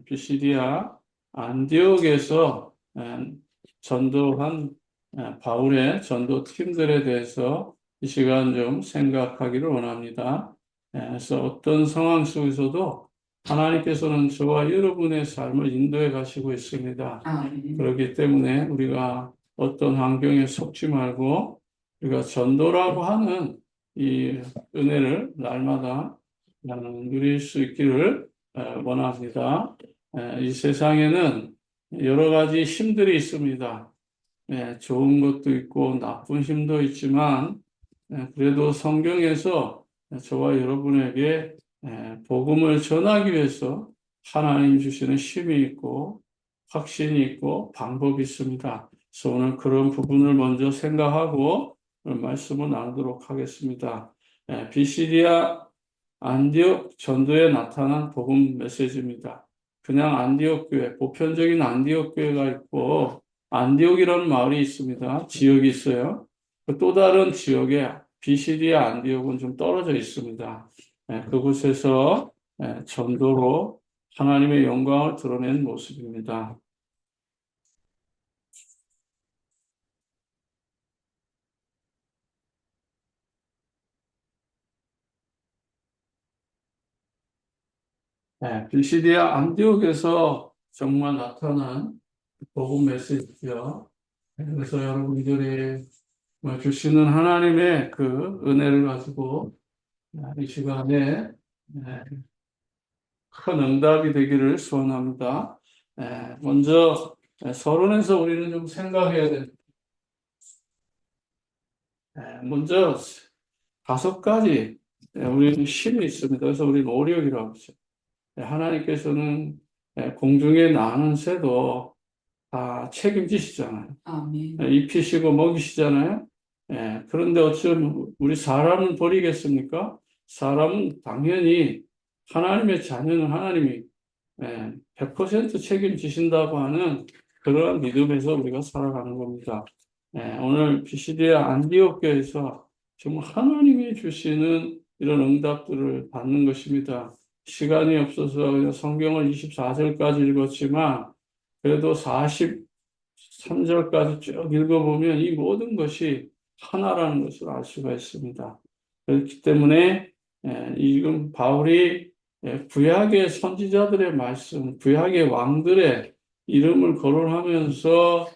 비시디아 안디옥에서 전도한 바울의 전도 팀들에 대해서 이 시간 좀 생각하기를 원합니다. 그래서 어떤 상황 속에서도 하나님께서는 저와 여러분의 삶을 인도해 가시고 있습니다. 그렇기 때문에 우리가 어떤 환경에 속지 말고 우리가 전도라고 하는 이 은혜를 날마다 누릴 수 있기를 원합니다. 이 세상에는 여러 가지 힘들이 있습니다. 좋은 것도 있고 나쁜 힘도 있지만 그래도 성경에서 저와 여러분에게 복음을 전하기 위해서 하나님 주시는 힘이 있고 확신이 있고 방법이 있습니다. 그래서 오늘 그런 부분을 먼저 생각하고 오늘 말씀을 나누도록 하겠습니다. 비시디아 안디옥 전도에 나타난 복음 메시지입니다. 그냥 안디옥 교회, 보편적인 안디옥 교회가 있고 안디옥이라는 마을이 있습니다. 지역이 있어요. 또 다른 지역에 비시디아 안디옥은 좀 떨어져 있습니다. 그곳에서 전도로 하나님의 영광을 드러낸 모습입니다. 비시디아 안디옥에서 정말 나타난 복음 메시지죠. 그래서 여러분들이 주시는 하나님의 그 은혜를 가지고 이 시간에 큰 응답이 되기를 소원합니다. 먼저 서론에서 우리는 좀 생각해야 됩니다. 먼저 5가지 우리는 힘이 있습니다. 그래서 우리는 오력이라고 하죠. 하나님께서는 공중에 나는 새도 다 책임지시잖아요. 아멘. 입히시고 먹이시잖아요. 그런데 어쩌면 우리 사람은 버리겠습니까? 사람은 당연히 하나님의 자녀는 하나님이 100% 책임지신다고 하는 그러한 믿음에서 우리가 살아가는 겁니다. 오늘 비시디아 안디옥 교회에서 정말 하나님이 주시는 이런 응답들을 받는 것입니다. 시간이 없어서 그냥 성경을 24절까지 읽었지만 그래도 43절까지 쭉 읽어보면 이 모든 것이 하나라는 것을 알 수가 있습니다. 그렇기 때문에 지금 바울이 구약의 선지자들의 말씀, 구약의 왕들의 이름을 거론하면서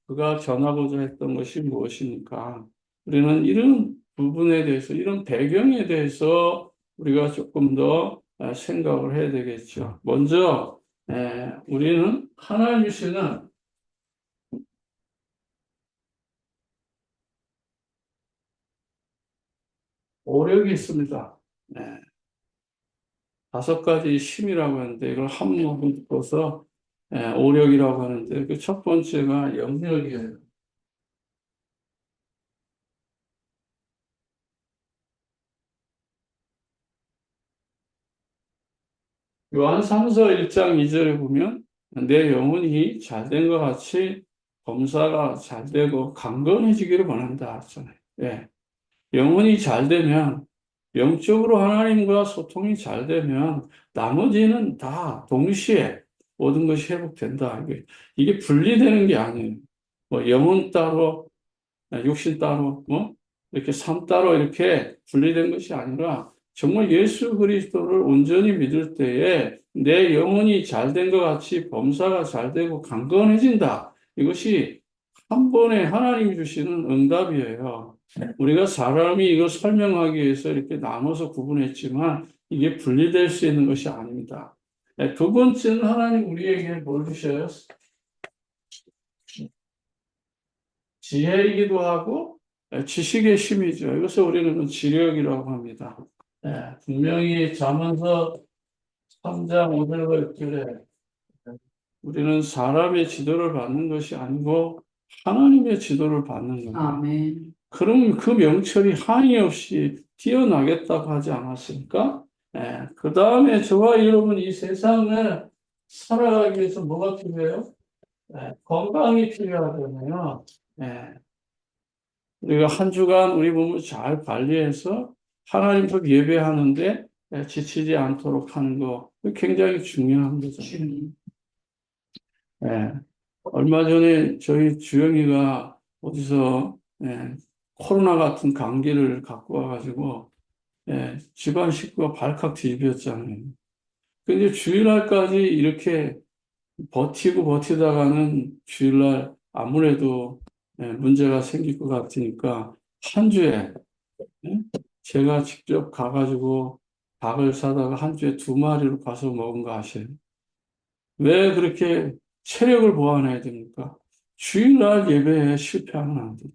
그가 전하고자 했던 것이 무엇입니까? 우리는 이런 부분에 대해서, 이런 배경에 대해서 우리가 조금 더 생각을 해야 되겠죠. 먼저 우리는 하나님 주시는 오력이 있습니다. 5가지 힘이라고 하는데 이걸 한목을 묶어서 오력이라고 하는데 그 첫 번째가 영력이에요. 요한 3서 1장 2절에 보면 내 영혼이 잘된 것 같이 범사가 잘되고 강건해지기를 원한다 하잖아요. 영혼이 잘되면 영적으로 하나님과 소통이 잘되면 나머지는 다 동시에 모든 것이 회복된다. 이게 분리되는 게 아니에요. 뭐 영혼 따로, 육신 따로, 뭐 이렇게 삶 따로 이렇게 분리된 것이 아니라 정말 예수 그리스도를 온전히 믿을 때에 내 영혼이 잘된 것 같이 범사가 잘되고 강건해진다. 이것이 한 번에 하나님이 주시는 응답이에요. 우리가 사람이 이거 설명하기 위해서 이렇게 나눠서 구분했지만 이게 분리될 수 있는 것이 아닙니다. 두 번째는 하나님 우리에게 뭘 주셔요? 지혜이기도 하고 지식의 힘이죠. 이것을 우리는 지력이라고 합니다. 분명히 잠언서 3장 5절과 6절에 우리는 사람의 지도를 받는 것이 아니고 하나님의 지도를 받는 겁니다. 아멘. 그럼 그 명철이 한이 없이 뛰어나겠다고 하지 않았습니까? 그 다음에 저와 여러분 이 세상을 살아가기 위해서 뭐가 필요해요? 건강이 필요하잖아요. 우리가 한 주간 우리 몸을 잘 관리해서 하나님 법 예배하는데 지치지 않도록 하는 거 굉장히 중요한 거죠. 예. 얼마 전에 저희 주영이가 어디서 코로나 같은 감기를 갖고 와가지고 집안 식구가 발칵 뒤집혔잖아요. 근데 주일날까지 이렇게 버티고 버티다가는 주일날 아무래도 문제가 생길 것 같으니까 한 주에 예? 제가 직접 가가지고 닭을 사다가 한 주에 2마리로 가서 먹은 거 아세요? 왜 그렇게 체력을 보완해야 됩니까? 주일날 예배에 실패하면 안 돼요.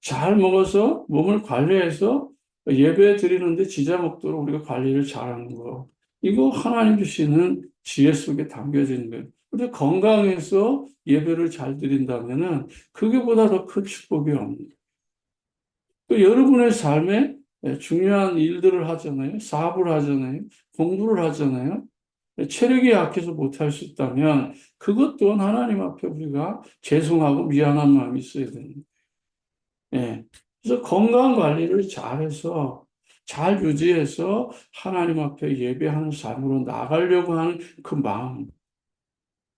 잘 먹어서 몸을 관리해서 예배 드리는데 지장 없도록 우리가 관리를 잘하는 거. 이거 하나님 주시는 지혜 속에 담겨진 거예요. 근데 건강해서 예배를 잘 드린다면은 그게보다 더 큰 축복이 없는 거예요. 또 여러분의 삶에 중요한 일들을 하잖아요. 사업을 하잖아요. 공부를 하잖아요. 체력이 약해서 못할 수 있다면 그것 또한 하나님 앞에 우리가 죄송하고 미안한 마음이 있어야 됩니다. 예. 그래서 건강 관리를 잘해서 잘 유지해서 하나님 앞에 예배하는 삶으로 나가려고 하는 그 마음.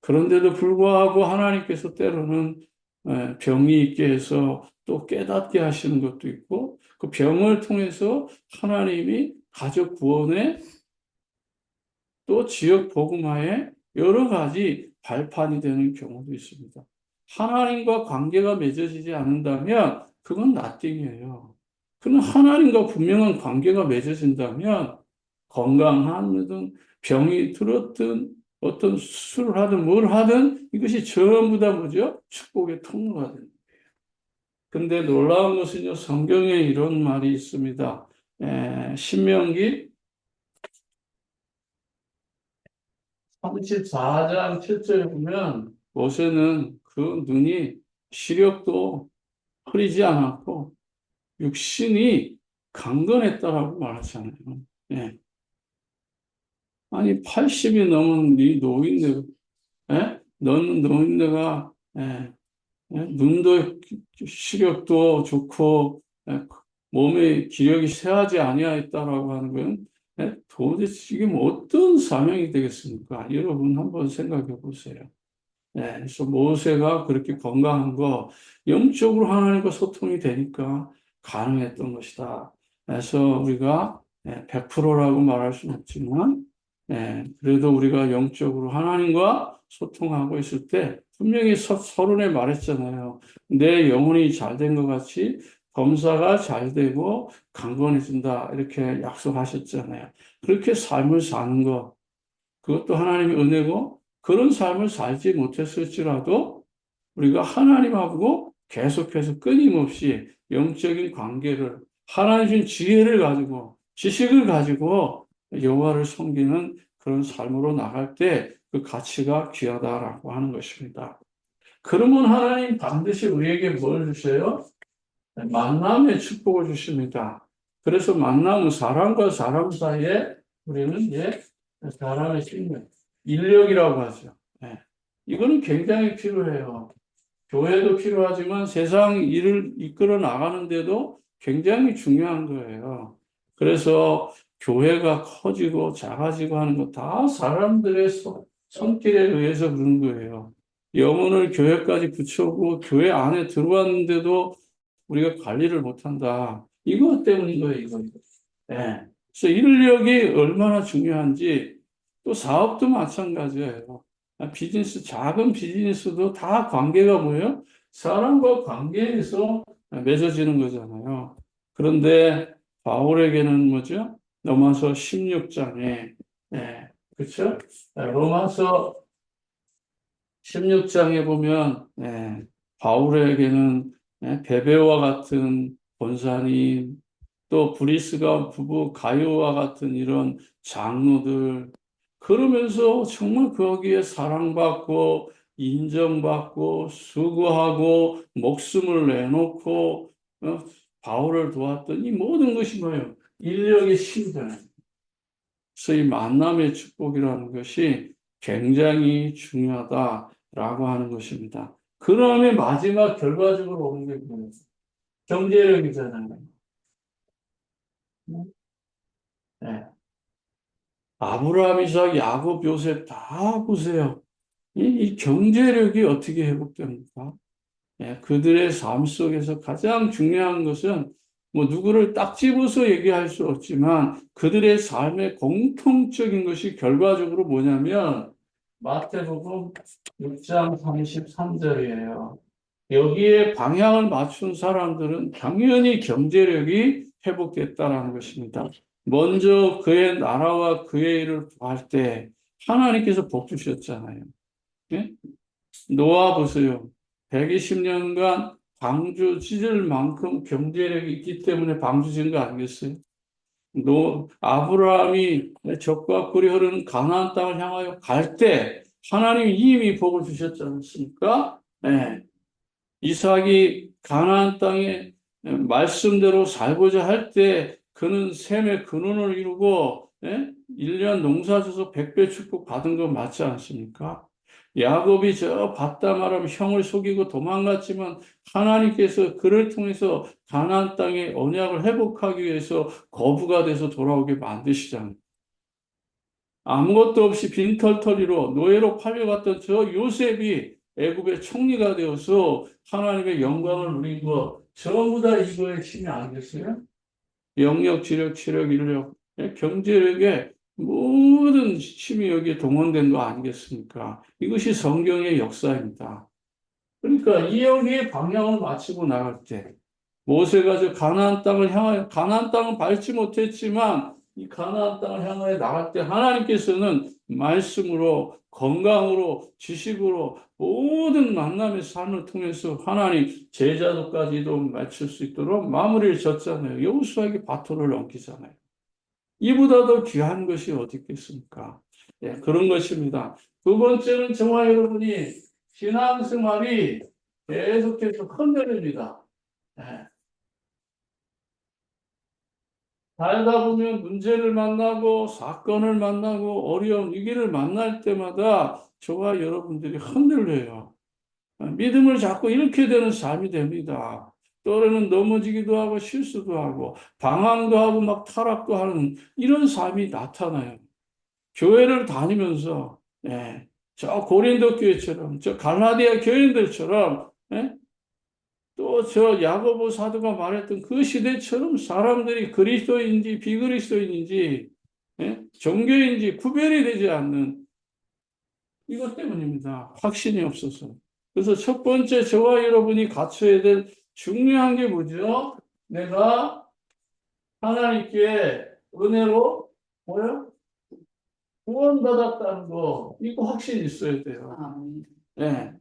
그런데도 불구하고 하나님께서 때로는 병이 있게 해서 또 깨닫게 하시는 것도 있고 그 병을 통해서 하나님이 가족 구원에 또 지역 복음화에 여러 가지 발판이 되는 경우도 있습니다. 하나님과 관계가 맺어지지 않는다면 그건 나띵이에요. 그럼 하나님과 분명한 관계가 맺어진다면 건강하든 병이 들었든 어떤 수술을 하든 뭘 하든 이것이 전부 다 뭐죠? 축복의 통로가 됩니다. 근데 놀라운 것은요, 성경에 이런 말이 있습니다. 신명기 34장 7절에 보면 모세는 그 눈이 시력도 흐리지 않았고 육신이 강건했다라고 말하잖아요. 예. 아니 80이 넘은 이 노인네, 너는 노인네가 눈도 시력도 좋고 몸의 기력이 쇠하지 아니하였다라고 하는 건 도대체 이게 뭐 어떤 사명이 되겠습니까? 여러분 한번 생각해 보세요. 그래서 모세가 그렇게 건강한 거 영적으로 하나님과 소통이 되니까 가능했던 것이다. 그래서 우리가 100%라고 말할 수는 없지만 그래도 우리가 영적으로 하나님과 소통하고 있을 때 분명히 서론에 말했잖아요. 내 영혼이 잘 된 것 같이 범사가 잘 되고 강건해진다 이렇게 약속하셨잖아요. 그렇게 삶을 사는 것 그것도 하나님의 은혜고 그런 삶을 살지 못했을지라도 우리가 하나님하고 계속해서 끊임없이 영적인 관계를 하나님 준 지혜를 가지고 지식을 가지고 여호와를 섬기는 그런 삶으로 나갈 때 그 가치가 귀하다라고 하는 것입니다. 그러면 하나님 반드시 우리에게 뭘 주셔요? 만남의 축복을 주십니다. 그래서 만남은 사람과 사람 사이에 우리는 사람의 생명, 인력이라고 하죠. 이거는 굉장히 필요해요. 교회도 필요하지만 세상 일을 이끌어 나가는데도 굉장히 중요한 거예요. 그래서 교회가 커지고 작아지고 하는 거 다 사람들의 손길에 의해서 그런 거예요. 영혼을 교회까지 붙여오고 교회 안에 들어왔는데도 우리가 관리를 못한다. 이것 때문인 거예요, 이거. 예. 그래서 인력이 얼마나 중요한지 또 사업도 마찬가지예요. 비즈니스, 작은 비즈니스도 다 관계가 뭐예요? 사람과 관계에서 맺어지는 거잖아요. 그런데 바울에게는 뭐죠? 로마서 16장에, 그렇죠? 로마서 16장에 보면, 바울에게는 베베와 같은 권사님, 또 브리스가 부부 가요와 같은 이런 장로들 그러면서 정말 거기에 사랑받고 인정받고 수고하고 목숨을 내놓고 바울을 도왔던 이 모든 것이 뭐예요? 인력의 힘이잖아요. 그래서 이 만남의 축복이라는 것이 굉장히 중요하다라고 하는 것입니다. 그다음에 마지막 결과적으로 오는 게 뭐예요? 경제력이잖아요. 네. 아브라함, 이삭, 야곱, 요셉 다 보세요. 이 경제력이 어떻게 회복됩니까? 예, 그들의 삶 속에서 가장 중요한 것은 뭐 누구를 딱 집어서 얘기할 수 없지만 그들의 삶의 공통적인 것이 결과적으로 뭐냐면 마태복음 6장 33절이에요. 여기에 방향을 맞춘 사람들은 당연히 경제력이 회복됐다는 것입니다. 먼저 그의 나라와 그의 일을 구할 때 하나님께서 복 주셨잖아요. 예? 노아 보세요. 120년간 방주 짓을 만큼 경제력이 있기 때문에 방주 짓은 거 아니겠어요? 아브라함이 적과 꿀이 흐르는 가나안 땅을 향하여 갈 때 하나님이 이미 복을 주셨지 않습니까? 네. 이삭이 가나안 땅에 말씀대로 살고자 할 때 그는 셈의 근원을 이루고 1년 농사져서 100배 축복 받은 거 맞지 않습니까? 야곱이 저 바다마람 형을 속이고 도망갔지만 하나님께서 그를 통해서 가나안 땅의 언약을 회복하기 위해서 거부가 돼서 돌아오게 만드시잖아요. 아무것도 없이 빈털터리로 노예로 팔려갔던 저 요셉이 애굽의 총리가 되어서 하나님의 영광을 누린 거 전부 다 이거의 힘이 아니겠어요? 영역, 지력, 체력, 인력, 경제력의 모든 힘이 여기에 동원된 거 아니겠습니까? 이것이 성경의 역사입니다. 그러니까 이 여기에 방향을 맞추고 나갈 때 모세가 저 가나안 땅을 향하여 가나안 땅은 밟지 못했지만 이 가나안 땅을 향하여 나갈 때 하나님께서는 말씀으로 건강으로 지식으로 모든 만남의 삶을 통해서 하나님 제자도까지도 맞출 수 있도록 마무리를 졌잖아요. 여호수아에게 바토를 넘기잖아요. 이보다 더 귀한 것이 어디 있겠습니까? 예, 그런 것입니다. 두 번째는 저와 여러분이 신앙생활이 계속해서 흔들립니다. 예. 살다 보면 문제를 만나고 사건을 만나고 어려운 위기를 만날 때마다 저와 여러분들이 흔들려요. 믿음을 자꾸 잃게 되는 삶이 됩니다. 때로는 넘어지기도 하고 실수도 하고 방황도 하고 막 타락도 하는 이런 삶이 나타나요. 교회를 다니면서 저 고린도 교회처럼 저 갈라디아 교인들처럼 또 저 야고보 사도가 말했던 그 시대처럼 사람들이 그리스도인지 비그리스도인인지 종교인지 구별이 되지 않는 이것 때문입니다. 확신이 없어서. 그래서 첫 번째 저와 여러분이 갖춰야 될 중요한 게 뭐죠? 내가 하나님께 은혜로 뭐요? 구원받았다는 거 이거 확신이 있어야 돼요. 예.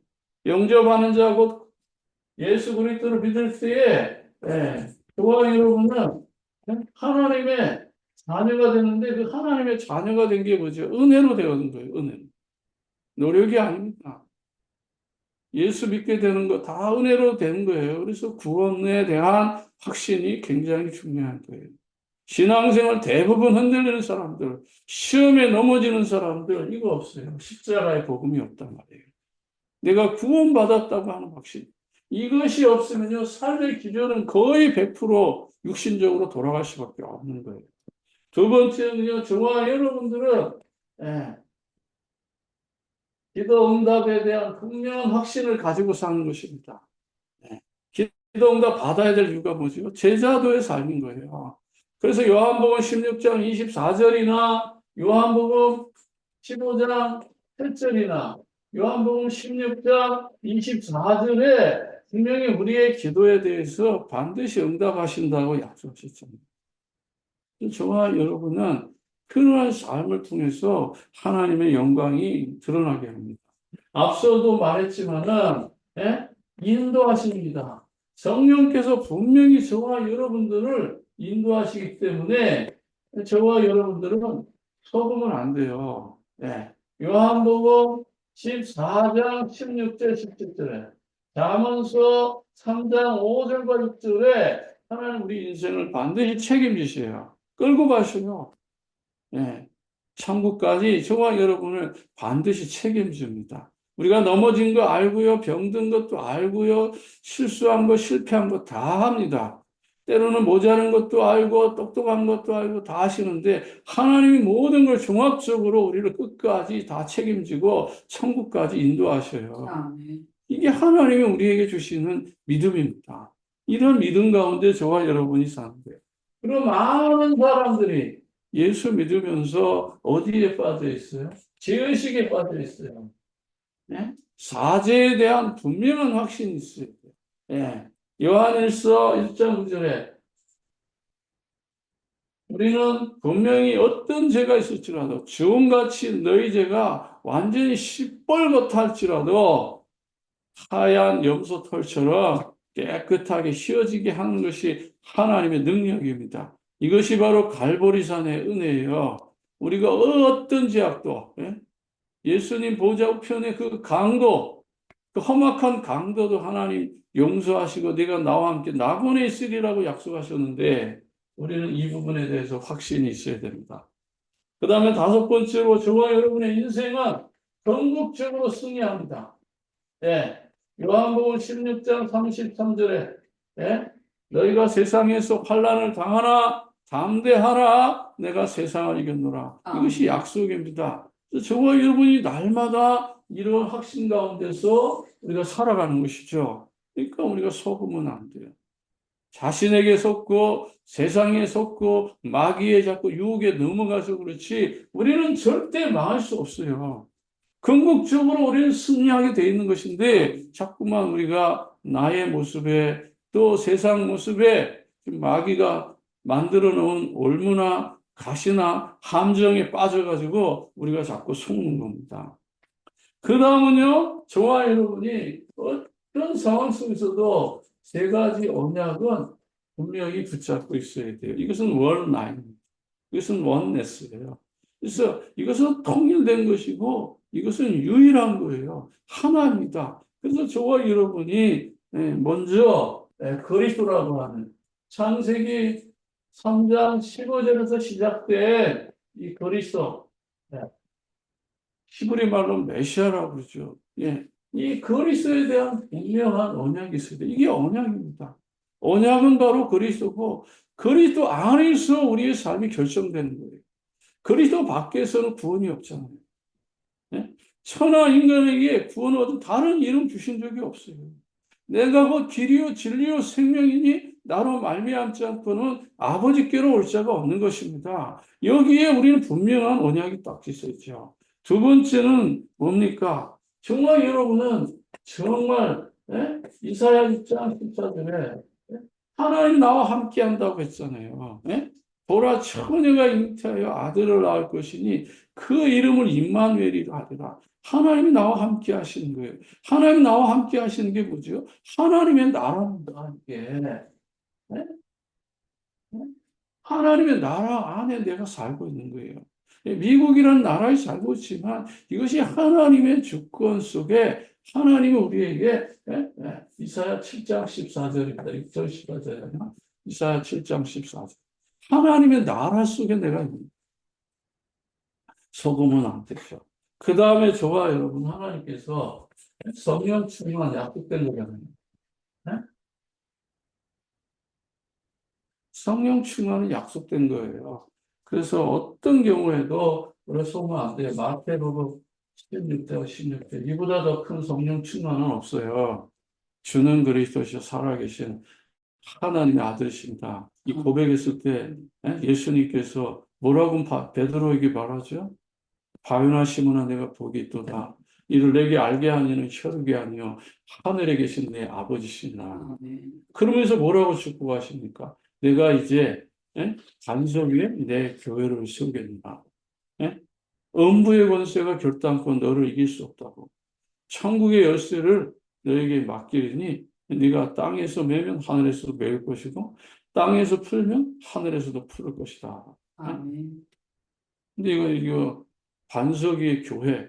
영접하는 자 곧 예수 그리스도를 믿을 때에 저와 여러분은 하나님의 자녀가 되는데 그 하나님의 자녀가 된 게 뭐죠? 은혜로 되는 거예요. 은혜. 노력이 아닙니다. 예수 믿게 되는 거 다 은혜로 되는 거예요. 그래서 구원에 대한 확신이 굉장히 중요한 거예요. 신앙생활 대부분 흔들리는 사람들, 시험에 넘어지는 사람들 이거 없어요. 십자가의 복음이 없단 말이에요. 내가 구원받았다고 하는 확신. 이것이 없으면요, 삶의 기조는 거의 100% 육신적으로 돌아갈 수밖에 없는 거예요. 두 번째는요, 저와 여러분들은, 예, 기도 응답에 대한 분명한 확신을 가지고 사는 것입니다. 예, 기도 응답 받아야 될 이유가 뭐죠? 제자도의 삶인 거예요. 그래서 요한복음 16장 24절이나 요한복음 15장 8절이나 요한복음 16장 24절에 분명히 우리의 기도에 대해서 반드시 응답하신다고 약속하셨잖아요. 저와 여러분은 그러한 삶을 통해서 하나님의 영광이 드러나게 합니다. 앞서도 말했지만은 인도하십니다. 성령께서 분명히 저와 여러분들을 인도하시기 때문에 저와 여러분들은 속으면 안 돼요. 요한복음 14장 16절 17절에 잠언서 3장 5절과 6절에 하나님 우리 인생을 반드시 책임지셔요. 끌고 가셔요. 천국까지 저와 여러분을 반드시 책임집니다. 우리가 넘어진 거 알고요, 병든 것도 알고요, 실수한 거, 실패한 거 다 합니다. 때로는 모자란 것도 알고 똑똑한 것도 알고 다 아시는데 하나님이 모든 걸 종합적으로 우리를 끝까지 다 책임지고 천국까지 인도하셔요. 아멘. 이게 하나님이 우리에게 주시는 믿음입니다. 이런 믿음 가운데 저와 여러분이 사는데 그럼 많은 사람들이 예수 믿으면서 어디에 빠져 있어요? 죄의식에 빠져 있어요. 예? 사죄에 대한 분명한 확신이 있어요. 예. 요한일서 1장 9절에 우리는 분명히 어떤 죄가 있을지라도 주음같이 너희 죄가 완전히 시뻘겋다 할지라도 하얀 염소 털처럼 깨끗하게 휘어지게 하는 것이 하나님의 능력입니다. 이것이 바로 갈보리산의 은혜예요. 우리가 어떤 죄악도 예? 예수님 보좌 우편의 그 강도, 그 험악한 강도도 하나님 용서하시고 네가 나와 함께 낙원에 있으리라고 약속하셨는데 우리는 이 부분에 대해서 확신이 있어야 됩니다. 그 다음에 다섯 번째로 저와 여러분의 인생은 전국적으로 승리합니다. 예. 요한복음 16장 33절에 예? 너희가 세상에서 환난을 당하나 담대하라 내가 세상을 이겼노라. 이것이 약속입니다. 저와 여러분이 날마다 이런 확신 가운데서 우리가 살아가는 것이죠. 그러니까 우리가 속으면 안 돼요. 자신에게 속고 세상에 속고 마귀에 자꾸 유혹에 넘어가서 그렇지 우리는 절대 망할 수 없어요. 궁극적으로 우리는 승리하게 돼 있는 것인데 자꾸만 우리가 나의 모습에 또 세상 모습에 마귀가 만들어 놓은 올무나 가시나 함정에 빠져가지고 우리가 자꾸 속는 겁니다. 그 다음은요, 저와 여러분이 어떤 상황 속에서도 세 가지 언약은 분명히 붙잡고 있어야 돼요. 이것은 원라인입니다. 이것은 원네스예요. 그래서 이것은 통일된 것이고 이것은 유일한 거예요. 하나입니다. 그래서 저와 여러분이 먼저 그리스도라고 하는 창세기 3장 15절에서 시작된 이 그리스도, 히브리 말로 메시아라고 그러죠. 예. 이 그리스도에 대한 분명한 언약이 있어야 돼요. 이게 언약입니다. 언약은 바로 그리스도고 그리스도 안에서 우리의 삶이 결정되는 거예요. 그리스도 밖에서는 구원이 없잖아요. 예? 천하 인간에게 구원을 얻은 다른 이름 주신 적이 없어요. 내가 그 길이요 진리요 생명이니 나로 말미암지 않고는 아버지께로 올 자가 없는 것입니다. 여기에 우리는 분명한 언약이 딱 있어 있죠. 두 번째는 뭡니까? 정말 여러분은 정말 이사야 6장 14절에 하나님 나와 함께 한다고 했잖아요. 보라 처녀가 잉태하여 아들을 낳을 것이니 그 이름을 임마누엘이라 하리라. 하나님이 나와 함께 하시는 거예요. 하나님 나와 함께 하시는 게 뭐죠? 하나님의 나라입니다. 이게. 네? 하나님의 나라 안에 내가 살고 있는 거예요. 미국이라는 나라에 살고 있지만 이것이 하나님의 주권 속에 하나님은 우리에게 이사야 7장 14절입니다. 6절 14절이나 이사야 7장 14절. 하나님의 나라 속에 내가 있는 속으면 안 되죠. 그 다음에 저와 여러분 하나님께서 성령 충만 약속된 거잖아요. 네? 성령 충만은 약속된 거예요. 그래서 어떤 경우에도 우리 속으면 안 돼요. 마태복음 16대 16대 이보다 더 큰 성령 충만은 없어요. 주는 그리스도시요 살아계신 하나님의 아들이십니다. 이 고백했을 때 예수님께서 뭐라고 베드로에게 말하죠? 바요나 시몬아 내가 복이 있도다. 이를 내게 알게 하니는 혈육이 아니요 하늘에 계신 내 아버지시나. 그러면서 뭐라고 축복하십니까? 내가 이제 반석 위에 내 교회를 세우겠노라. 음부의 권세가 결단코 너를 이길 수 없다고. 천국의 열쇠를 너에게 맡기리니 네가 땅에서 매면 하늘에서도 매일 것이고 땅에서 풀면 하늘에서도 풀을 것이다. 아멘. 근데 이거 반석의 교회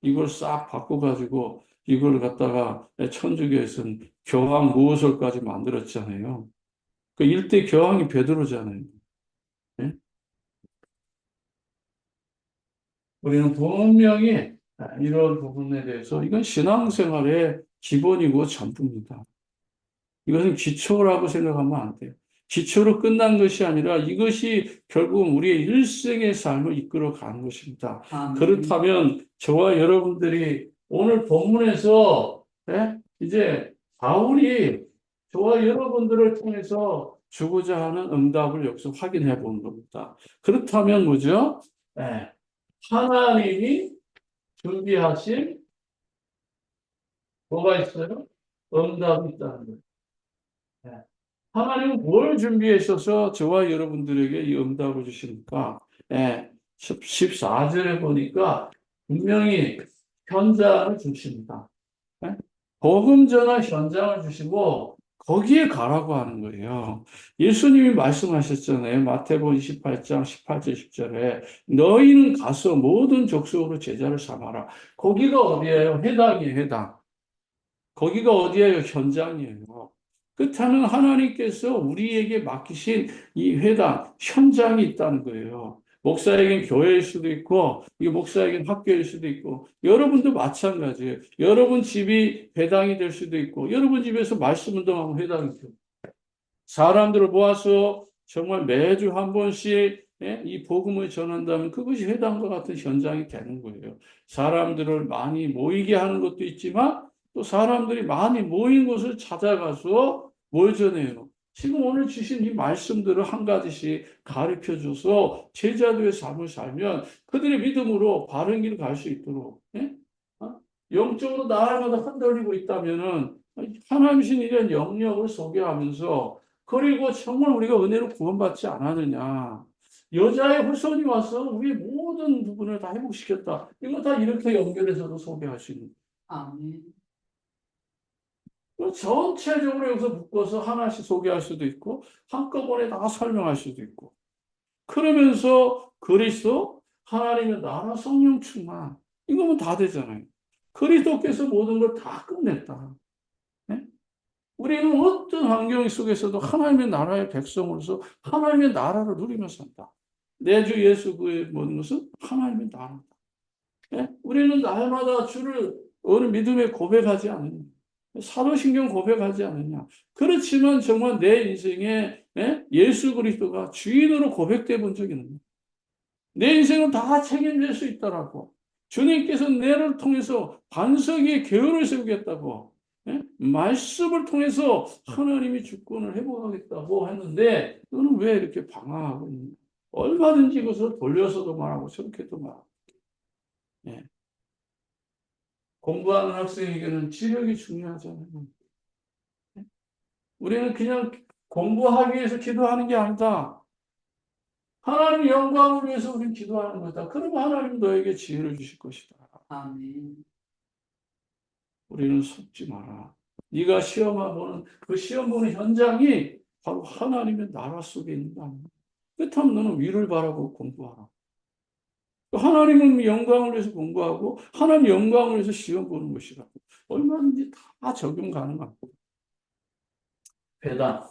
이걸 싹 바꿔가지고 이걸 갖다가 천주교에서는 교황 모호설까지 만들었잖아요. 그 일대 교황이 베드로잖아요. 예? 우리는 분명히 이런 부분에 대해서 이건 신앙생활의 기본이고 전부입니다. 이것은 기초라고 생각하면 안 돼요. 기초로 끝난 것이 아니라 이것이 결국은 우리의 일생의 삶을 이끌어 가는 것입니다. 그렇다면 저와 여러분들이 오늘 본문에서 이제 바울이 저와 여러분들을 통해서 주고자 하는 응답을 여기서 확인해 보는 겁니다. 그렇다면 뭐죠? 예, 하나님이 준비하신 뭐가 있어요? 응답이 있다는 거예요. 예. 하나님은 뭘 준비하셔서 저와 여러분들에게 이 응답을 주십니까? 예, 14절에 보니까 분명히 현장을 주십니다. 예? 복음 전할 현장을 주시고 거기에 가라고 하는 거예요. 예수님이 말씀하셨잖아요. 마태복음 28장 18절 10절에 너희는 가서 모든 족속으로 제자를 삼아라. 거기가 어디예요? 해당이에요, 해당. 거기가 어디예요? 현장이에요. 그렇다면 하나님께서 우리에게 맡기신 이 회당, 현장이 있다는 거예요. 목사에겐 교회일 수도 있고, 이 목사에겐 학교일 수도 있고, 여러분도 마찬가지예요. 여러분 집이 회당이 될 수도 있고, 여러분 집에서 말씀 운동하면 회당이 돼요. 사람들을 모아서 정말 매주 한 번씩 이 복음을 전한다면 그것이 회당과 같은 현장이 되는 거예요. 사람들을 많이 모이게 하는 것도 있지만 또 사람들이 많이 모인 곳을 찾아가서 뭘 전해요? 지금 오늘 주신 이 말씀들을 한 가지씩 가르쳐 줘서 제자도의 삶을 살면 그들의 믿음으로 바른 길을 갈 수 있도록 어? 영적으로 날마다 흔들리고 있다면은 하나님신 이런 영역을 소개하면서 그리고 정말 우리가 은혜로 구원받지 않았느냐. 여자의 후손이 와서 우리의 모든 부분을 다 회복시켰다. 이거 다 이렇게 연결해서도 소개할 수 있는. 아멘. 전체적으로 여기서 묶어서 하나씩 소개할 수도 있고, 한꺼번에 다 설명할 수도 있고. 그러면서 그리스도, 하나님의 나라, 성령 충만. 이거면 다 되잖아요. 그리스도께서 모든 걸 다 끝냈다. 네? 우리는 어떤 환경 속에서도 하나님의 나라의 백성으로서 하나님의 나라를 누리며 산다. 내 주 예수 그의 모든 것은 하나님의 나라다. 예? 우리는 날마다 주를 어느 믿음에 고백하지 않느냐. 사도신경 고백하지 않느냐. 그렇지만 정말 내 인생에 예수 그리스도가 주인으로 고백돼 본 적이 있느냐. 내 인생을 다 책임질 수 있다라고. 주님께서 내를 통해서 반석에 계율을 세우겠다고. 말씀을 통해서 하나님이 주권을 회복하겠다고 했는데 너는 왜 이렇게 방황하고 있느냐. 얼마든지 그것을 돌려서도 말하고 저렇게도 말하고. 예. 공부하는 학생에게는 지력이 중요하잖아요. 우리는 그냥 공부하기 위해서 기도하는 게 아니다. 하나님 영광을 위해서 우리는 기도하는 거다. 그러면 하나님 너에게 지혜를 주실 것이다. 아멘. 우리는 속지 마라. 네가 시험을 보는 그 시험 보는 현장이 바로 하나님의 나라 속에 있는다. 그렇다면 너는 위를 바라고 공부하라. 하나님은 영광을 위해서 공부하고 하나님 영광을 위해서 시험 보는 것이라고. 얼마든지 다 적용 가능합니다. 회당.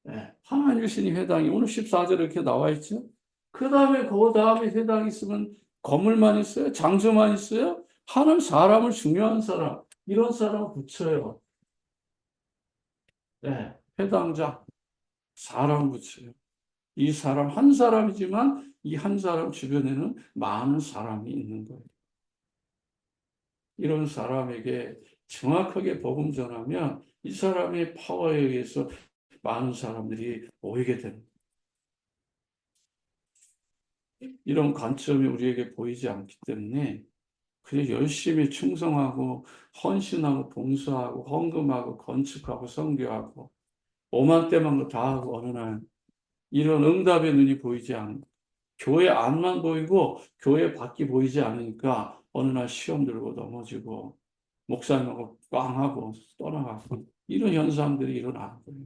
네. 하나님 주신 회당이 오늘 14절에 이렇게 나와 있죠. 그 다음에 회당이 있으면 건물만 있어요? 장소만 있어요? 하나님 사람을 중요한 사람, 이런 사람을 붙여요. 네. 회당장, 사람 붙여요. 이 사람 한 사람이지만 이 한 사람 주변에는 많은 사람이 있는 거예요. 이런 사람에게 정확하게 복음 전하면 이 사람의 파워에 의해서 많은 사람들이 모이게 됩니다. 이런 관점이 우리에게 보이지 않기 때문에 그냥 열심히 충성하고 헌신하고 봉사하고 헌금하고 건축하고 선교하고 오만때만 거 다 하고 어느 날 이런 응답의 눈이 보이지 않고 교회 안만 보이고 교회 밖이 보이지 않으니까 어느 날 시험 들고 넘어지고 목사님하고 꽝 하고 떠나가고 이런 현상들이 일어나는 거예요.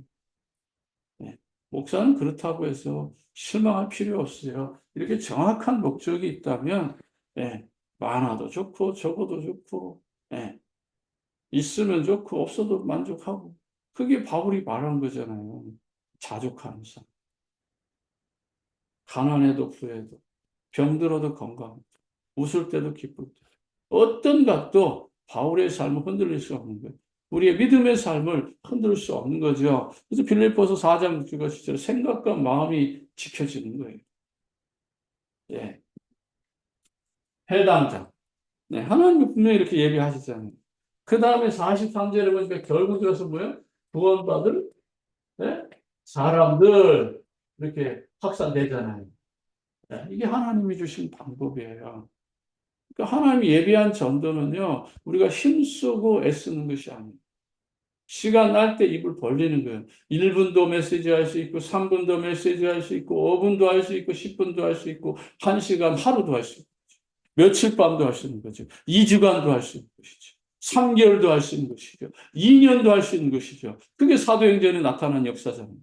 네. 목사는 그렇다고 해서 실망할 필요 없어요. 이렇게 정확한 목적이 있다면 예, 많아도 좋고 적어도 좋고 예, 있으면 좋고 없어도 만족하고 그게 바울이 말한 거잖아요. 자족하는 삶. 가난해도 부해도 병들어도 건강 웃을 때도 기쁠 때 어떤 것도 바울의 삶을 흔들릴 수 없는 거예요. 우리의 믿음의 삶을 흔들 수 없는 거죠. 그래서 빌립보서 4장 6절에 생각과 마음이 지켜지는 거예요. 예. 해당자. 네, 하나님이 분명히 이렇게 예비하시잖아요. 그 다음에 43절에 보니까 결국 들어서 뭐예요? 구원받을 네? 사람들 이렇게 확산되잖아요. 네, 이게 하나님이 주신 방법이에요. 그러니까 하나님이 예비한 전도는요, 우리가 힘쓰고 애쓰는 것이 아니에요. 시간 날 때 입을 벌리는 거예요. 1분도 메시지 할 수 있고, 3분도 메시지 할 수 있고, 5분도 할 수 있고, 10분도 할 수 있고, 1시간 하루도 할 수 있고, 며칠 밤도 할 수 있는 거죠. 2주간도 할 수 있는 것이죠. 3개월도 할 수 있는 것이죠. 2년도 할 수 있는 것이죠. 그게 사도행전에 나타난 역사잖아요.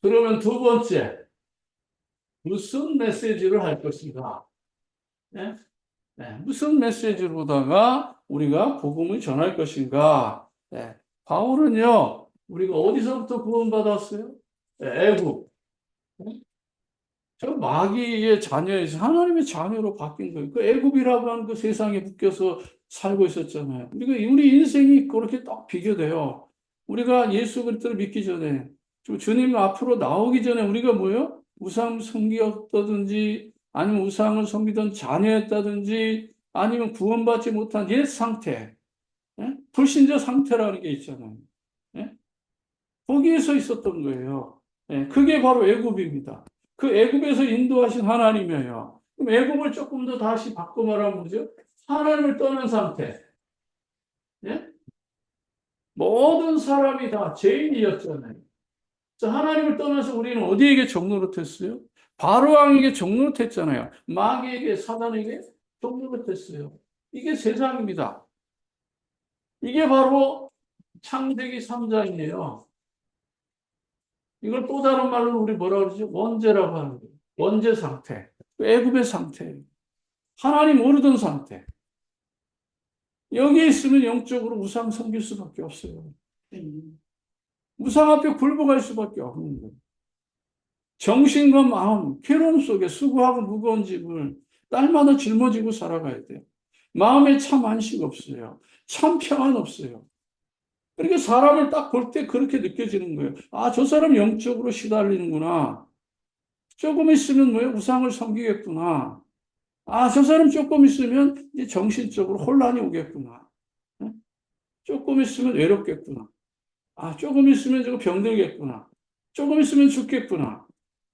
그러면 두 번째, 무슨 메시지를 할 것인가? 네? 네, 무슨 메시지로다가 우리가 복음을 전할 것인가? 네, 바울은요, 우리가 어디서부터 구원받았어요? 네, 애굽. 네? 저 마귀의 자녀에서 하나님의 자녀로 바뀐 거예요. 그 애굽이라고 하는 그 세상에 묶여서 살고 있었잖아요. 우리 인생이 그렇게 딱 비교돼요. 우리가 예수 그리스도를 믿기 전에, 주님 앞으로 나오기 전에 우리가 뭐예요? 우상 섬기였다든지, 아니면 우상을 섬기던 자녀였다든지, 아니면 구원받지 못한 옛 상태, 예? 불신자 상태라는 게 있잖아요. 예? 거기에서 있었던 거예요. 예, 그게 바로 애굽입니다. 그 애굽에서 인도하신 하나님이에요. 그럼 애굽을 조금 더 다시 바꿔 말하면 뭐죠? 하나님을 떠난 상태. 예? 모든 사람이 다 죄인이었잖아요. 그래서 하나님을 떠나서 우리는 어디에게 종노릇했어요? 바로왕에게 종노릇했잖아요. 마귀에게, 사단에게 종노릇했어요. 이게 세상입니다. 이게 바로 창세기 3장이에요. 이걸 또 다른 말로 우리 뭐라 그러죠? 원죄라고 하는 거예요. 원죄 상태. 애굽의 상태. 하나님 모르던 상태. 여기에 있으면 영적으로 우상 섬길 수밖에 없어요. 우상 앞에 굴복할 수밖에 없는 거예요. 정신과 마음, 괴로움 속에 수고하고 무거운 짐을 날마다 짊어지고 살아가야 돼요. 마음에 참 안식 없어요. 참 평안 없어요. 그러니까 사람을 딱 볼 때 그렇게 느껴지는 거예요. 아, 저 사람 영적으로 시달리는구나. 조금 있으면 뭐예요? 우상을 섬기겠구나. 아, 저 사람 조금 있으면 이제 정신적으로 혼란이 오겠구나. 응? 조금 있으면 외롭겠구나. 아, 조금 있으면 저거 병들겠구나. 조금 있으면 죽겠구나.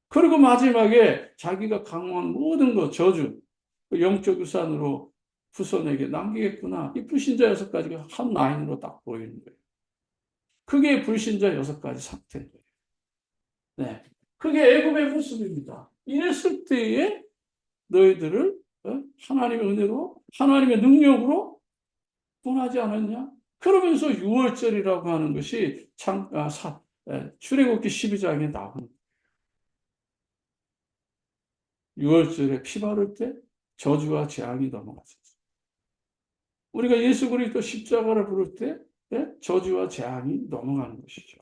그리고 마지막에 자기가 강화한 모든 것, 저주, 그 영적 유산으로 후손에게 남기겠구나. 이 불신자 6가지가 한 라인으로 딱 보이는 거예요. 그게 불신자 6가지 상태인 거예요. 네. 그게 애굽의 모습입니다. 이랬을 때에 너희들을 하나님의 은혜로, 하나님의 능력으로 구원하지 않았냐? 그러면서 6월절이라고 하는 것이 출애굽기 12장에 나오는 6월절에 피 바를 때 저주와 재앙이 넘어갔어요. 우리가 예수 그리스도 십자가를 부를 때 저주와 재앙이 넘어가는 것이죠.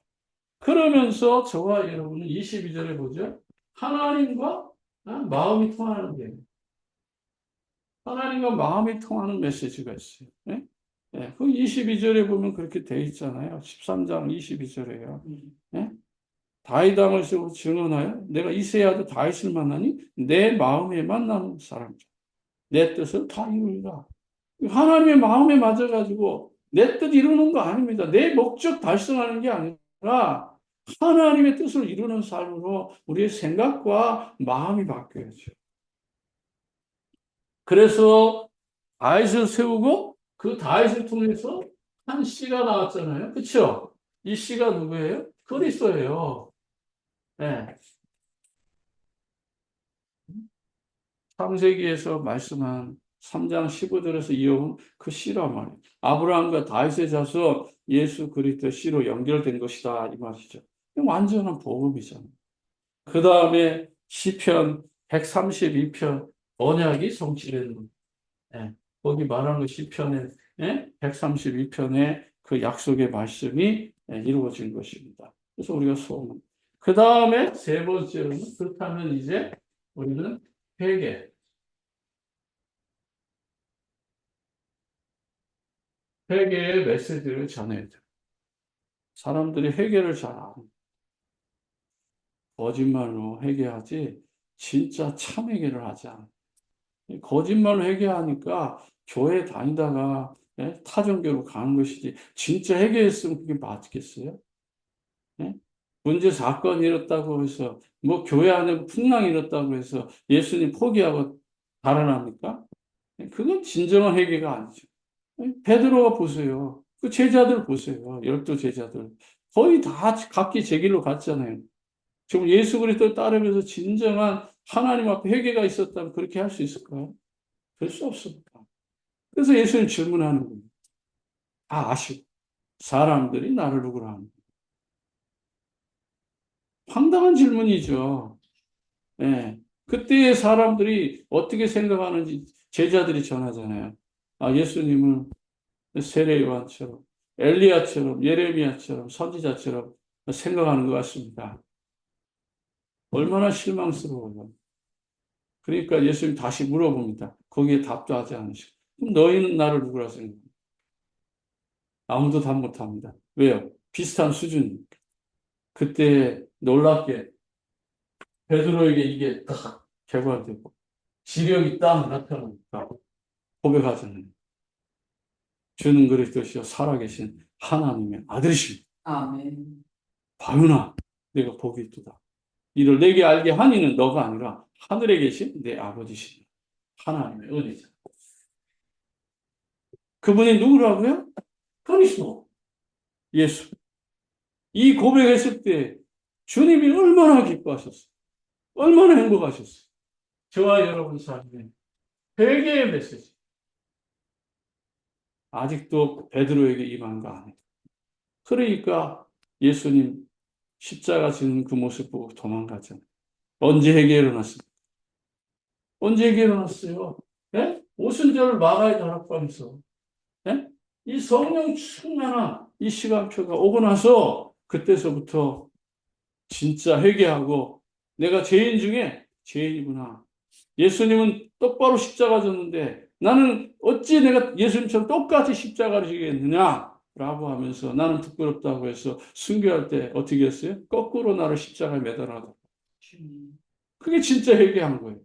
그러면서 저와 여러분은 22절에 보죠. 하나님과 마음이 통하는 게 하나님과 마음이 통하는 메시지가 있어요. 예? 예, 그 22절에 보면 그렇게 돼 있잖아요. 13장 22절에요. 예? 다윗 왕을 쓰고 증언하여 내가 이새야도 다윗을 만나니 내 마음에 만나는 사람이죠. 내 뜻을 다 이루리라. 하나님의 마음에 맞아가지고 내 뜻 이루는 거 아닙니다. 내 목적 달성하는 게 아니라 하나님의 뜻을 이루는 삶으로 우리의 생각과 마음이 바뀌어야죠. 그래서 다윗을 세우고 그 다윗을 통해서 한 씨가 나왔잖아요. 그렇죠? 이 씨가 누구예요? 그리스도예요. 네. 창세기에서 말씀한 3장 15절에서 이어온 그 씨란 말이에요. 아브라함과 다윗의 자손 예수 그리스도 씨로 연결된 것이다 이 말이죠. 완전한 복음이잖아요. 그 다음에 시편 132편 언약이 성취되는 거예요. 예, 거기 말하는 거 시편의 132편의 그 약속의 말씀이 이루어진 것입니다. 그래서 우리가 소원. 그 다음에 세 번째로는 그렇다면 이제 우리는 회개. 회개의 메시지를 전해야 돼. 사람들이 회개를 잘 안 해. 거짓말로 회개하지, 진짜 참 회개를 하지 않아. 거짓말로 회개하니까 교회 다니다가 예? 타종교로 가는 것이지, 진짜 회개했으면 그게 맞겠어요? 예? 문제 사건이 일었다고 해서, 뭐 교회 안에 풍랑이 일었다고 해서 예수님 포기하고 달아납니까? 그건 진정한 회개가 아니죠. 베드로가 보세요. 그 제자들 보세요. 열두 제자들. 거의 다 각기 제 길로 갔잖아요. 지금 예수 그리스도를 따르면서 진정한 하나님 앞에 회개가 있었다면 그렇게 할 수 있을까요? 그럴 수 없습니다. 그래서 예수님 질문하는 거예요. 다 아시고 사람들이 나를 누구라 하는 황당한 질문이죠. 예. 그때의 사람들이 어떻게 생각하는지 제자들이 전하잖아요. 아, 예수님은 세례 요한처럼 엘리야처럼 예레미야처럼 선지자처럼 생각하는 것 같습니다. 얼마나 실망스러워요. 그러니까 예수님 다시 물어봅니다. 거기에 답도 하지 않으시고. 그럼 너희는 나를 누구라 생각해? 아무도 답 못합니다. 왜요? 비슷한 수준이니까. 그때 놀랍게 베드로에게 이게 딱 개발되고 지력이 딱 나타나니까 고백하잖아요. 주는 그리스도시요 살아계신 하나님의 아들이십니다. 아멘. 바요나 내가 복이 있도다. 이를 내게 알게 하니는 너가 아니라 하늘에 계신 내 아버지시니 하나님의 은혜자. 그분이 누구라고요? 그리스도 예수. 이 고백했을 때 주님이 얼마나 기뻐하셨어요. 얼마나 행복하셨어요. 저와 여러분 삶에 회개의 메시지. 아직도 베드로에게 임한 거 아니에요. 그러니까 예수님 십자가 지는 그 모습 보고 도망가잖아요. 언제 회개 일어났습니까? 언제 회개 일어났어요? 예? 오순절을 마가의 다락방에서 예? 이 성령 충만한 이 시간표가 오고 나서 그때서부터 진짜 회개하고 내가 죄인 중에 죄인이구나. 예수님은 똑바로 십자가 졌는데 나는 어찌 내가 예수님처럼 똑같이 십자가를 지겠느냐? 라고 하면서 나는 부끄럽다고 해서 순교할 때 어떻게 했어요? 거꾸로 나를 십자가에 매달아다. 그게 진짜 회개한 거예요.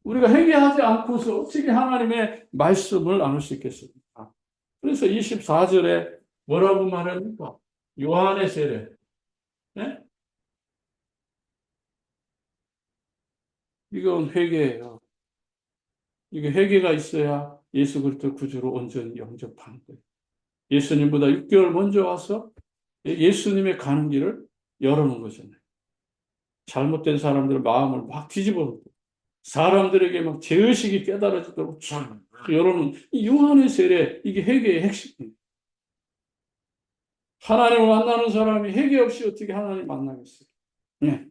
우리가 회개하지 않고서 어떻게 하나님의 말씀을 나눌 수 있겠습니까? 그래서 24절에 뭐라고 말합니까? 요한의 세례. 네? 이건 회개예요. 이게 회개가 있어야 예수 그리스도 구주로 온전히 영접하는 거예요. 예수님보다 6개월 먼저 와서 예수님의 가는 길을 열어놓은 거잖아요. 잘못된 사람들의 마음을 막 뒤집어 사람들에게 막 죄의식이 깨달아지도록 쫙 열어놓은 이 요한의 세례, 이게 회개의 핵심이에요. 하나님을 만나는 사람이 회개 없이 어떻게 하나님 만나겠어요? 네.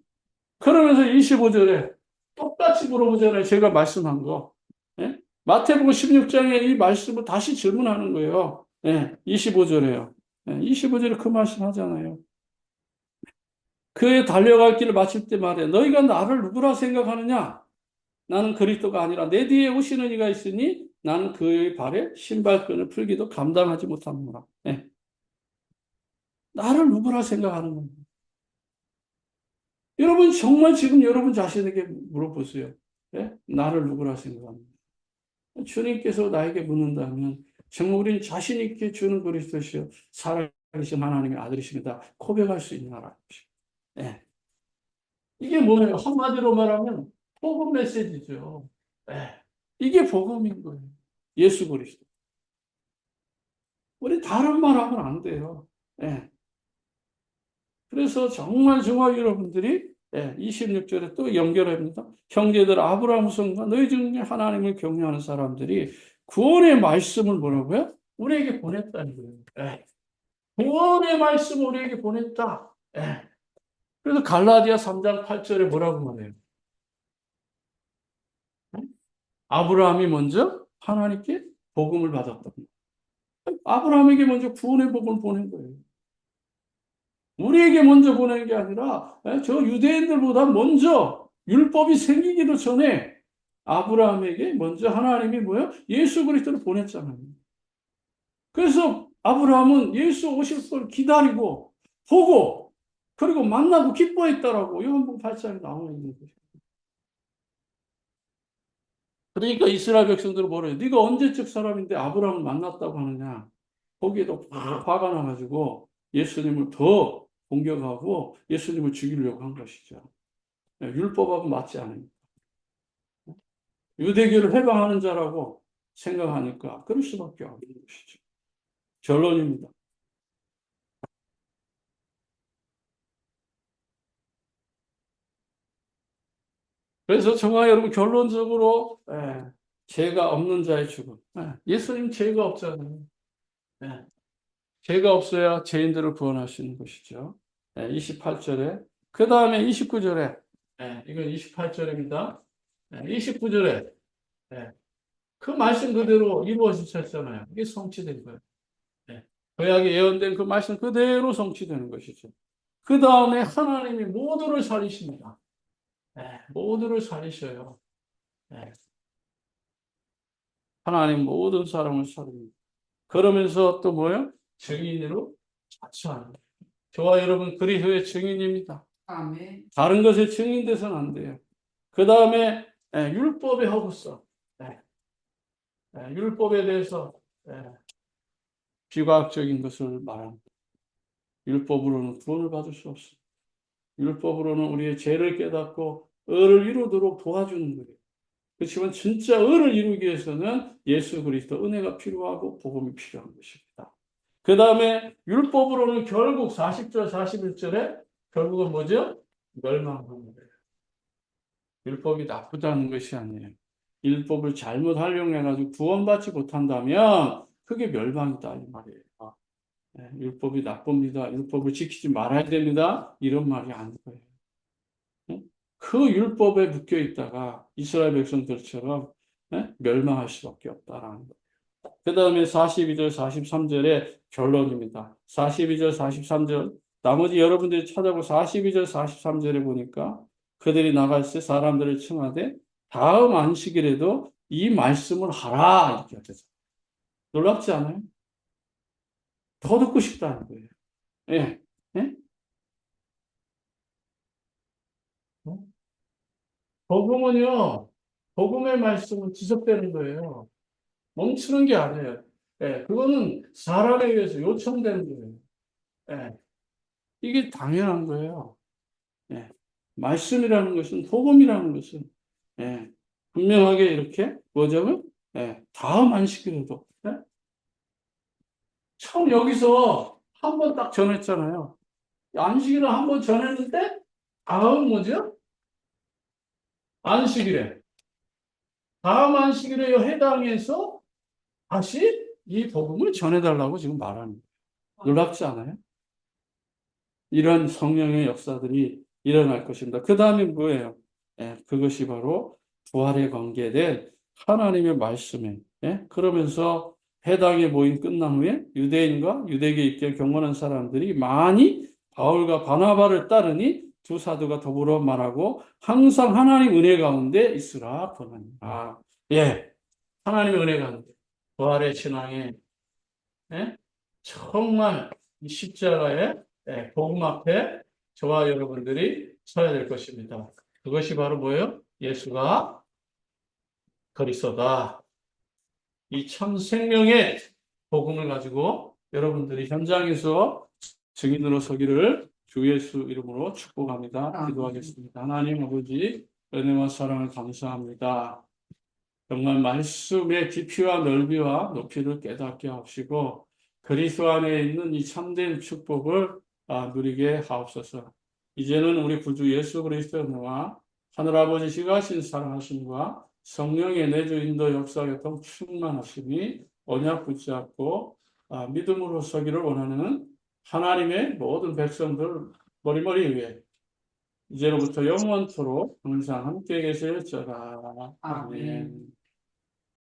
그러면서 25절에 똑같이 물어보잖아요. 제가 말씀한 거. 예? 마태복음 16장에 이 말씀을 다시 질문하는 거예요. 예, 25절에요. 예, 25절에 그 말씀 하잖아요. 그의 달려갈 길을 마칠 때 말해. 너희가 나를 누구라 생각하느냐? 나는 그리스도가 아니라 내 뒤에 오시는 이가 있으니 나는 그의 발에 신발끈을 풀기도 감당하지 못하노라. 예. 나를 누구라 생각하는 겁니다. 여러분 정말 지금 여러분 자신에게 물어보세요. 예? 나를 누구라 생각합니까? 주님께서 나에게 묻는다면 정말 우리는 자신 있게 주는 그리스도시요 살아계신 하나님의 아들이십니다. 고백할 수 있나라는 것입니다. 예. 이게 뭐예요? 한마디로 말하면 복음 메시지죠. 예. 이게 복음인 거예요. 예수 그리스도. 우리 다른 말 하면 안 돼요. 예. 그래서 정말 정말 여러분들이 26절에 또 연결합니다. 형제들 아브라함 후손과 너희 중에 하나님을 경외하는 사람들이 구원의 말씀을 뭐라고요? 우리에게 보냈다는 거예요. 예. 구원의 말씀을 우리에게 보냈다. 예. 그래서 갈라디아 3장 8절에 뭐라고 말해요? 아브라함이 먼저 하나님께 복음을 받았다. 아브라함에게 먼저 구원의 복음을 보낸 거예요. 우리에게 먼저 보낸 게 아니라 저 유대인들보다 먼저 율법이 생기기도 전에 아브라함에게 먼저 하나님이 뭐예요? 예수 그리스도를 보냈잖아요. 그래서 아브라함은 예수 오실 걸 기다리고 보고 그리고 만나고 기뻐했다라고 요한복음 8장에 나와 있는 거죠. 그러니까 이스라엘 백성들은 뭐래요? 네가 언제적 사람인데 아브라함을 만났다고 하느냐? 거기에도 화가 나가지고 예수님을 더 공격하고 예수님을 죽이려고 한 것이죠. 율법하고 맞지 않으니까. 유대교를 해방하는 자라고 생각하니까 그럴 수밖에 없는 것이죠. 결론입니다. 그래서 정말 여러분 결론적으로 죄가 없는 자의 죽음. 예수님 죄가 없잖아요. 예, 죄가 없어야 죄인들을 구원하시는 것이죠. 28절에 그 다음에 29절에 이건 28절입니다. 29절에 그 말씀 그대로 이루어지셨잖아요. 이게 성취된 거예요. 구약에 예언된 그 말씀 그대로 성취되는 것이죠. 그 다음에 하나님이 모두를 살리십니다. 모두를 살리셔요. 하나님 모든 사람을 살립니다. 그러면서 또 뭐예요? 증인으로 자처하는 거예요. 저와 여러분 그리스도의 증인입니다. 아멘. 다른 것에 증인돼서는 안 돼요. 그 다음에 율법의 허구성. 율법에 대해서 비과학적인 것을 말합니다. 율법으로는 구원을 받을 수 없습니다. 율법으로는 우리의 죄를 깨닫고 의를 이루도록 도와주는 거예요. 그렇지만 진짜 의를 이루기 위해서는 예수 그리스도 은혜가 필요하고 복음이 필요한 것입니다. 그 다음에 율법으로는 결국 40절, 41절에 결국은 뭐죠? 멸망하는 거예요. 율법이 나쁘다는 것이 아니에요. 율법을 잘못 활용해가지고 구원받지 못한다면 그게 멸망이다 이 말이에요. 율법이 나쁩니다. 율법을 지키지 말아야 됩니다. 이런 말이 아닌 거예요. 그 율법에 묶여 있다가 이스라엘 백성들처럼 멸망할 수밖에 없다라는 거예요. 그 다음에 42절, 43절의 결론입니다. 42절, 43절. 나머지 여러분들이 찾아보고 42절, 43절에 보니까 그들이 나갈 때 사람들을 청하되 다음 안식일에도 이 말씀을 하라 이렇게 하죠. 놀랍지 않아요? 더 듣고 싶다는 거예요. 예. 예? 어? 복음은요, 복음의 말씀은 지속되는 거예요. 멈추는 게 아니에요. 그거는 사람에 의해서 요청되는 거예요. 이게 당연한 거예요. 말씀이라는 것은, 복음이라는 것은, 분명하게 이렇게, 뭐죠? 다음 안식일에도, 처음 여기서 한 번 딱 전했잖아요. 안식일을 한 번 전했는데, 다음 뭐죠? 안식일에. 다음 안식일에 해당해서 다시 이 복음을 전해달라고 지금 말하는 거예요. 놀랍지 않아요? 이런 성령의 역사들이 일어날 것입니다. 그 다음에 뭐예요? 그것이 바로 부활에 관계된 하나님의 말씀에 그러면서 회당에 모인 끝난 후에 유대인과 유대계 입기에 경건한 사람들이 많이 바울과 바나바를 따르니 두 사도가 더불어 말하고 항상 하나님 은혜 가운데 있으라 권하니라. 하나님의 은혜 가운데 부활의 신앙에 정말 이 십자가의 복음 앞에 저와 여러분들이 서야 될 것입니다. 그것이 바로 뭐예요? 예수가 그리스도다. 이 참 생명의 복음을 가지고 여러분들이 현장에서 증인으로 서기를 주 예수 이름으로 축복합니다. 기도하겠습니다. 하나님 아버지 은혜와 사랑을 감사합니다. 정말 말씀의 깊이와 넓이와 높이를 깨닫게 하시고 그리스도 안에 있는 이 참된 축복을 누리게 하옵소서. 이제는 우리 구주 예수 그리스도의 은혜와 하늘아버지 지가신 사랑하심과 성령의 내주 인도 역사교통 충만하심이 언약 붙잡고 믿음으로 서기를 원하는 하나님의 모든 백성들 머리머리 위에 이제로부터 영원토록 항상 함께 계실지어다. 아멘.